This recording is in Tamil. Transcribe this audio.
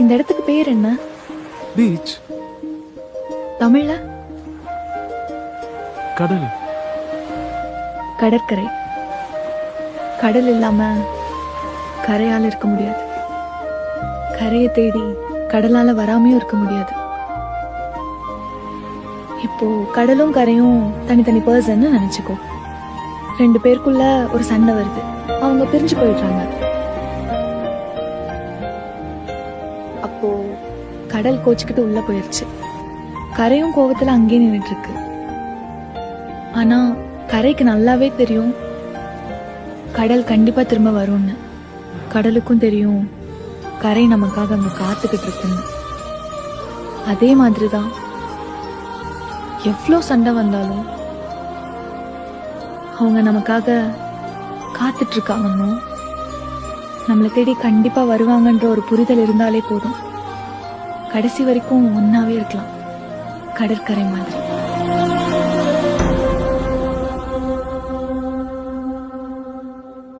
இந்த இடத்துக்கு பேர் என்ன? பீச். தமிழ்ல? கடல். கடற்கரை. கடல் இல்லாம கரையால இருக்க முடியாது. கரையை தேடி கடலால வராமையும் இருக்க முடியாது. இப்போ கடலும் கரையும் தனித்தனி பர்சன் நினைச்சுக்கோ. 2 பேருக்குள்ள ஒரு சண்டை வருது, அவங்க பிரிஞ்சு போயிடுறாங்க. அப்போ கடல் கோச்சுக்கிட்டு உள்ள போயிருச்சு. கரையும் கோவத்துல அங்கேயே நின்றுட்டு இருக்கு. ஆனா கரைக்கு நல்லாவே தெரியும் கடல் கண்டிப்பா திரும்ப வரும்னு. கடலுக்கும் தெரியும் கரை நமக்காக அங்க காத்துக்கிட்டு இருக்குன்னு. அதே மாதிரிதான் எவ்வளோ சண்டை வந்தாலும் அவங்க நமக்காக காத்துட்டு இருக்காங்கன்னு, நம்மளை தேடி கண்டிப்பா வருவாங்கன்ற ஒரு புரிதல் இருந்தாலே போதும். கடைசி வரைக்கும் ஒன்னாவே இருக்கலாம், கடற்கரை மாதிரி.